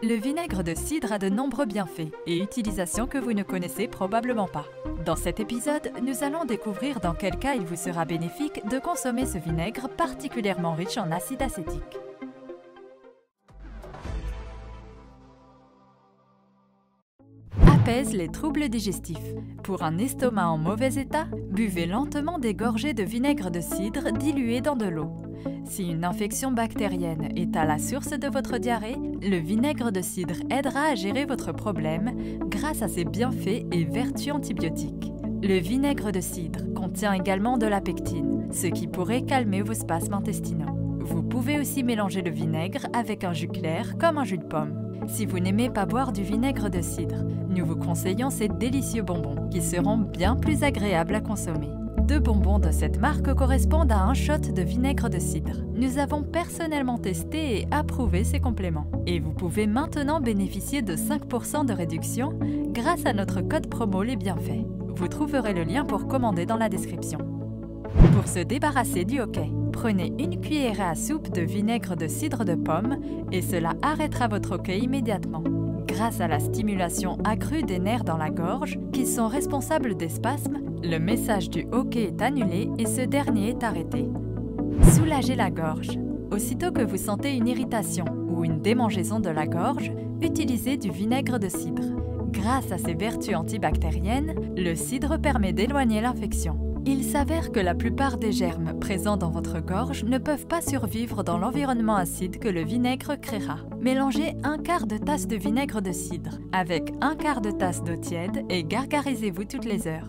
Le vinaigre de cidre a de nombreux bienfaits et utilisations que vous ne connaissez probablement pas. Dans cet épisode, nous allons découvrir dans quel cas il vous sera bénéfique de consommer ce vinaigre particulièrement riche en acide acétique. Apaise les troubles digestifs. Pour un estomac en mauvais état, buvez lentement des gorgées de vinaigre de cidre dilué dans de l'eau. Si une infection bactérienne est à la source de votre diarrhée, le vinaigre de cidre aidera à gérer votre problème grâce à ses bienfaits et vertus antibiotiques. Le vinaigre de cidre contient également de la pectine, ce qui pourrait calmer vos spasmes intestinaux. Vous pouvez aussi mélanger le vinaigre avec un jus clair comme un jus de pomme. Si vous n'aimez pas boire du vinaigre de cidre, nous vous conseillons ces délicieux bonbons qui seront bien plus agréables à consommer. 2 bonbons de cette marque correspondent à un shot de vinaigre de cidre. Nous avons personnellement testé et approuvé ces compléments. Et vous pouvez maintenant bénéficier de 5% de réduction grâce à notre code promo Les Bienfaits. Vous trouverez le lien pour commander dans la description. Pour se débarrasser du hoquet, prenez une cuillerée à soupe de vinaigre de cidre de pomme et cela arrêtera votre hoquet immédiatement. Grâce à la stimulation accrue des nerfs dans la gorge, qui sont responsables des spasmes, le message du hoquet est annulé et ce dernier est arrêté. Soulagez la gorge. Aussitôt que vous sentez une irritation ou une démangeaison de la gorge, utilisez du vinaigre de cidre. Grâce à ses vertus antibactériennes, le cidre permet d'éloigner l'infection. Il s'avère que la plupart des germes présents dans votre gorge ne peuvent pas survivre dans l'environnement acide que le vinaigre créera. Mélangez 1/4 de tasse de vinaigre de cidre avec 1/4 de tasse d'eau tiède et gargarisez-vous toutes les heures.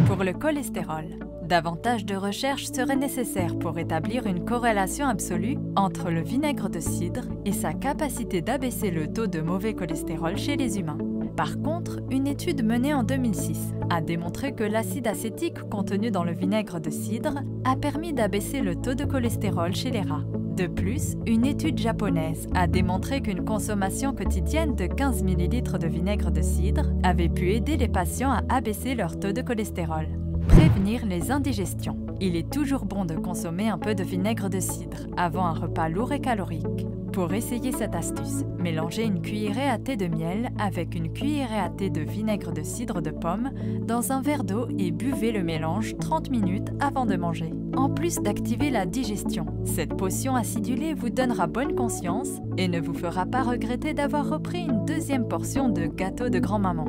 Pour le cholestérol, davantage de recherches seraient nécessaires pour établir une corrélation absolue entre le vinaigre de cidre et sa capacité d'abaisser le taux de mauvais cholestérol chez les humains. Par contre, une étude menée en 2006 a démontré que l'acide acétique contenu dans le vinaigre de cidre a permis d'abaisser le taux de cholestérol chez les rats. De plus, une étude japonaise a démontré qu'une consommation quotidienne de 15 ml de vinaigre de cidre avait pu aider les patients à abaisser leur taux de cholestérol. Prévenir les indigestions. Il est toujours bon de consommer un peu de vinaigre de cidre avant un repas lourd et calorique. Pour essayer cette astuce, mélangez une cuillerée à thé de miel avec une cuillerée à thé de vinaigre de cidre de pomme dans un verre d'eau et buvez le mélange 30 minutes avant de manger. En plus d'activer la digestion, cette potion acidulée vous donnera bonne conscience et ne vous fera pas regretter d'avoir repris une 2e portion de gâteau de grand-maman.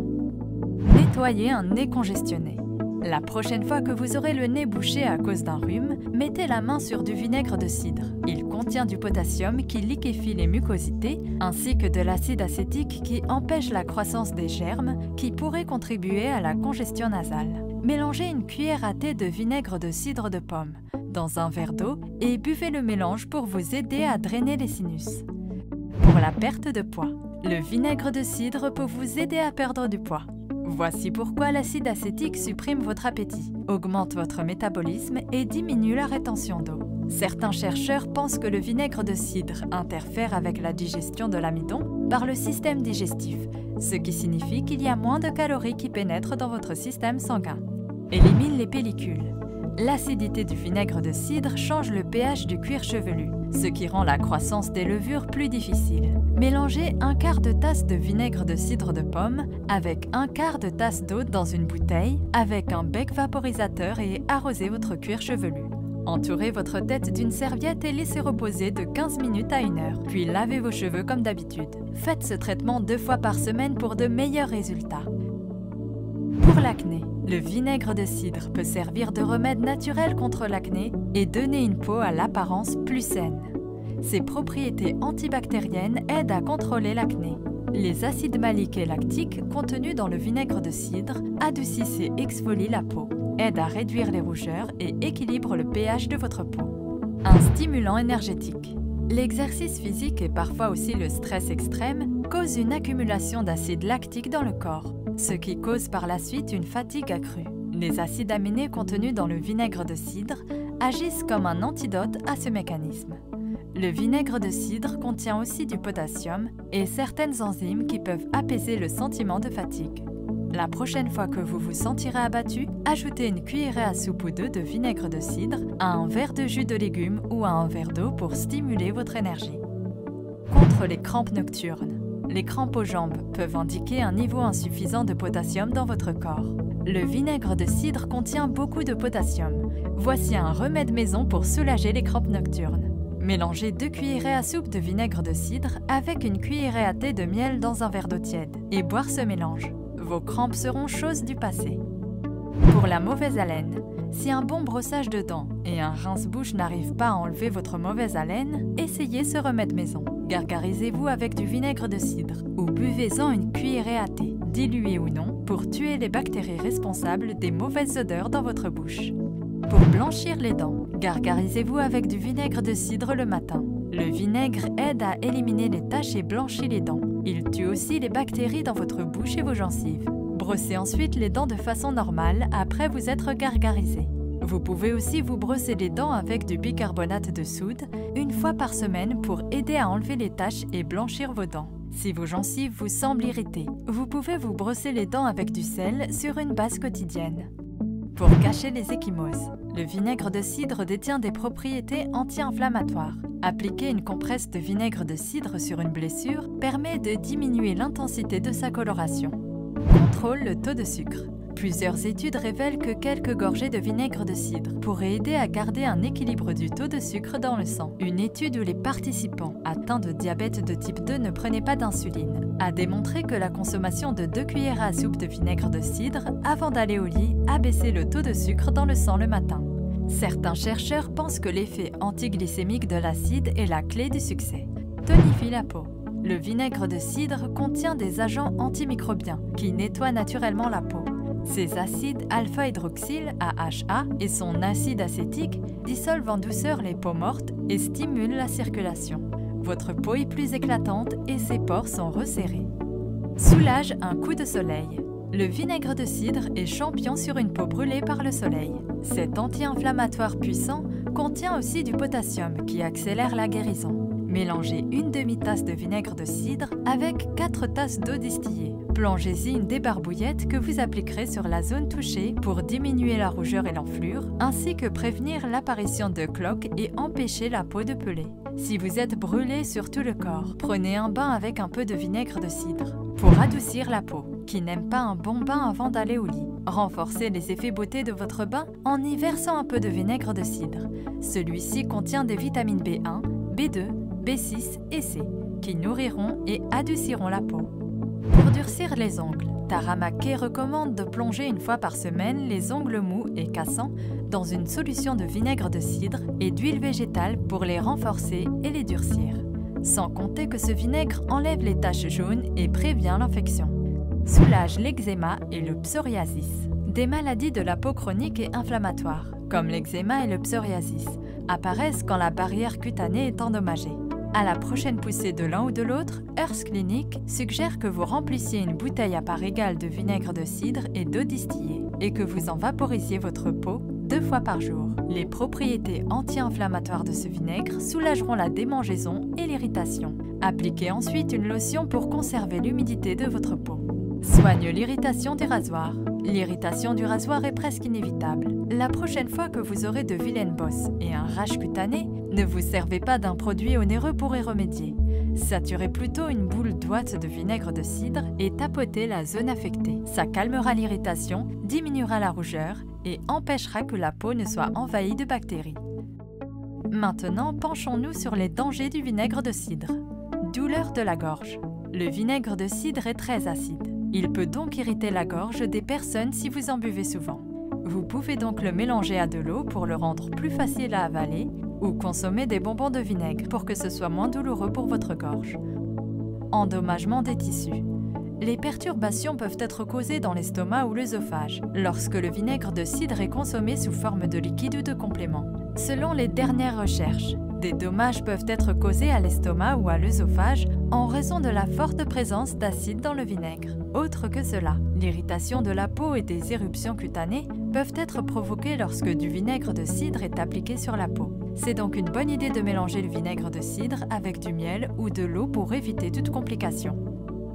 Nettoyez un nez congestionné. La prochaine fois que vous aurez le nez bouché à cause d'un rhume, mettez la main sur du vinaigre de cidre. Il contient du potassium qui liquéfie les mucosités, ainsi que de l'acide acétique qui empêche la croissance des germes qui pourraient contribuer à la congestion nasale. Mélangez une cuillère à thé de vinaigre de cidre de pomme dans un verre d'eau et buvez le mélange pour vous aider à drainer les sinus. Pour la perte de poids, le vinaigre de cidre peut vous aider à perdre du poids. Voici pourquoi l'acide acétique supprime votre appétit, augmente votre métabolisme et diminue la rétention d'eau. Certains chercheurs pensent que le vinaigre de cidre interfère avec la digestion de l'amidon par le système digestif, ce qui signifie qu'il y a moins de calories qui pénètrent dans votre système sanguin. Élimine les pellicules. L'acidité du vinaigre de cidre change le pH du cuir chevelu, ce qui rend la croissance des levures plus difficile. Mélangez 1/4 de tasse de vinaigre de cidre de pomme avec 1/4 de tasse d'eau dans une bouteille avec un bec vaporisateur et arrosez votre cuir chevelu. Entourez votre tête d'une serviette et laissez reposer de 15 minutes à 1 heure, puis lavez vos cheveux comme d'habitude. Faites ce traitement 2 fois par semaine pour de meilleurs résultats. Pour l'acné, le vinaigre de cidre peut servir de remède naturel contre l'acné et donner une peau à l'apparence plus saine. Ses propriétés antibactériennes aident à contrôler l'acné. Les acides maliques et lactiques contenus dans le vinaigre de cidre adoucissent et exfolient la peau, aident à réduire les rougeurs et équilibrent le pH de votre peau. Un stimulant énergétique. L'exercice physique et parfois aussi le stress extrême causent une accumulation d'acide lactique dans le corps, ce qui cause par la suite une fatigue accrue. Les acides aminés contenus dans le vinaigre de cidre agissent comme un antidote à ce mécanisme. Le vinaigre de cidre contient aussi du potassium et certaines enzymes qui peuvent apaiser le sentiment de fatigue. La prochaine fois que vous vous sentirez abattu, ajoutez une cuillerée à soupe ou 2 de vinaigre de cidre à un verre de jus de légumes ou à un verre d'eau pour stimuler votre énergie. Contre les crampes nocturnes. Les crampes aux jambes peuvent indiquer un niveau insuffisant de potassium dans votre corps. Le vinaigre de cidre contient beaucoup de potassium. Voici un remède maison pour soulager les crampes nocturnes. Mélangez 2 cuillerées à soupe de vinaigre de cidre avec une cuillerée à thé de miel dans un verre d'eau tiède et boire ce mélange. Vos crampes seront choses du passé. Pour la mauvaise haleine, si un bon brossage de dents et un rince-bouche n'arrivent pas à enlever votre mauvaise haleine, essayez ce remède maison. Gargarisez-vous avec du vinaigre de cidre ou buvez-en une cuillerée à thé, diluée ou non, pour tuer les bactéries responsables des mauvaises odeurs dans votre bouche. Pour blanchir les dents, gargarisez-vous avec du vinaigre de cidre le matin. Le vinaigre aide à éliminer les taches et blanchit les dents. Il tue aussi les bactéries dans votre bouche et vos gencives. Brossez ensuite les dents de façon normale après vous être gargarisé. Vous pouvez aussi vous brosser les dents avec du bicarbonate de soude une fois par semaine pour aider à enlever les taches et blanchir vos dents. Si vos gencives vous semblent irritées, vous pouvez vous brosser les dents avec du sel sur une base quotidienne. Pour cacher les ecchymoses, le vinaigre de cidre détient des propriétés anti-inflammatoires. Appliquer une compresse de vinaigre de cidre sur une blessure permet de diminuer l'intensité de sa coloration. Contrôle le taux de sucre. Plusieurs études révèlent que quelques gorgées de vinaigre de cidre pourraient aider à garder un équilibre du taux de sucre dans le sang. Une étude où les participants atteints de diabète de type 2 ne prenaient pas d'insuline a démontré que la consommation de 2 cuillères à soupe de vinaigre de cidre avant d'aller au lit abaissait le taux de sucre dans le sang le matin. Certains chercheurs pensent que l'effet antiglycémique de l'acide est la clé du succès. Tonifie la peau. Le vinaigre de cidre contient des agents antimicrobiens qui nettoient naturellement la peau. Ces acides alpha-hydroxyle AHA et son acide acétique dissolvent en douceur les peaux mortes et stimulent la circulation. Votre peau est plus éclatante et ses pores sont resserrés. Soulage un coup de soleil. Le vinaigre de cidre est champion sur une peau brûlée par le soleil. Cet anti-inflammatoire puissant contient aussi du potassium qui accélère la guérison. Mélangez une demi-tasse de vinaigre de cidre avec 4 tasses d'eau distillée. Plongez-y une débarbouillette que vous appliquerez sur la zone touchée pour diminuer la rougeur et l'enflure, ainsi que prévenir l'apparition de cloques et empêcher la peau de peler. Si vous êtes brûlé sur tout le corps, prenez un bain avec un peu de vinaigre de cidre. Pour adoucir la peau, qui n'aime pas un bon bain avant d'aller au lit, renforcez les effets beauté de votre bain en y versant un peu de vinaigre de cidre. Celui-ci contient des vitamines B1, B2, B6 et C, qui nourriront et adouciront la peau. Pour durcir les ongles, Tara McKay recommande de plonger une fois par semaine les ongles mous et cassants dans une solution de vinaigre de cidre et d'huile végétale pour les renforcer et les durcir. Sans compter que ce vinaigre enlève les taches jaunes et prévient l'infection. Soulage l'eczéma et le psoriasis. Des maladies de la peau chronique et inflammatoires, comme l'eczéma et le psoriasis, apparaissent quand la barrière cutanée est endommagée. À la prochaine poussée de l'un ou de l'autre, Earth Clinic suggère que vous remplissiez une bouteille à part égale de vinaigre de cidre et d'eau distillée et que vous en vaporisiez votre peau 2 fois par jour. Les propriétés anti-inflammatoires de ce vinaigre soulageront la démangeaison et l'irritation. Appliquez ensuite une lotion pour conserver l'humidité de votre peau. Soigne l'irritation du rasoir. L'irritation du rasoir est presque inévitable. La prochaine fois que vous aurez de vilaines bosses et un rash cutané, ne vous servez pas d'un produit onéreux pour y remédier. Saturez plutôt une boule d'ouate de vinaigre de cidre et tapotez la zone affectée. Ça calmera l'irritation, diminuera la rougeur et empêchera que la peau ne soit envahie de bactéries. Maintenant, penchons-nous sur les dangers du vinaigre de cidre. Douleur de la gorge. Le vinaigre de cidre est très acide. Il peut donc irriter la gorge des personnes si vous en buvez souvent. Vous pouvez donc le mélanger à de l'eau pour le rendre plus facile à avaler ou consommer des bonbons de vinaigre pour que ce soit moins douloureux pour votre gorge. Endommagement des tissus. Les perturbations peuvent être causées dans l'estomac ou l'œsophage lorsque le vinaigre de cidre est consommé sous forme de liquide ou de complément. Selon les dernières recherches, des dommages peuvent être causés à l'estomac ou à l'œsophage en raison de la forte présence d'acide dans le vinaigre. Autre que cela, l'irritation de la peau et des éruptions cutanées peuvent être provoquées lorsque du vinaigre de cidre est appliqué sur la peau. C'est donc une bonne idée de mélanger le vinaigre de cidre avec du miel ou de l'eau pour éviter toute complication.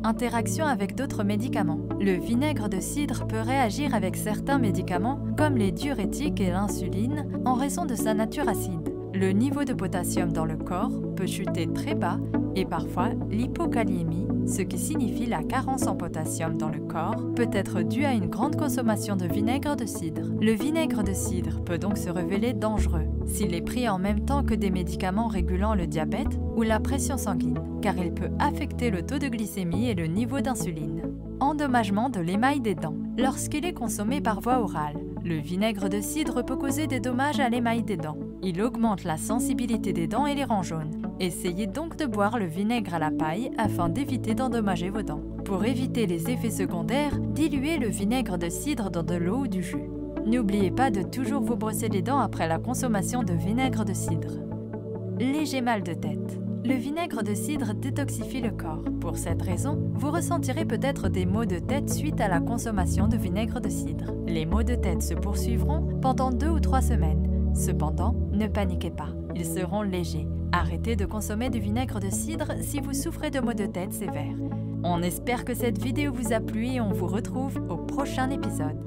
Interaction avec d'autres médicaments. Le vinaigre de cidre peut réagir avec certains médicaments comme les diurétiques et l'insuline en raison de sa nature acide. Le niveau de potassium dans le corps peut chuter très bas et parfois l'hypokaliémie, ce qui signifie la carence en potassium dans le corps, peut être due à une grande consommation de vinaigre de cidre. Le vinaigre de cidre peut donc se révéler dangereux s'il est pris en même temps que des médicaments régulant le diabète ou la pression sanguine, car il peut affecter le taux de glycémie et le niveau d'insuline. Endommagement de l'émail des dents. Lorsqu'il est consommé par voie orale, le vinaigre de cidre peut causer des dommages à l'émail des dents. Il augmente la sensibilité des dents et les rend jaunes. Essayez donc de boire le vinaigre à la paille afin d'éviter d'endommager vos dents. Pour éviter les effets secondaires, diluez le vinaigre de cidre dans de l'eau ou du jus. N'oubliez pas de toujours vous brosser les dents après la consommation de vinaigre de cidre. Léger mal de tête. Le vinaigre de cidre détoxifie le corps. Pour cette raison, vous ressentirez peut-être des maux de tête suite à la consommation de vinaigre de cidre. Les maux de tête se poursuivront pendant 2 ou 3 semaines. Cependant, ne paniquez pas, ils seront légers. Arrêtez de consommer du vinaigre de cidre si vous souffrez de maux de tête sévères. On espère que cette vidéo vous a plu et on vous retrouve au prochain épisode.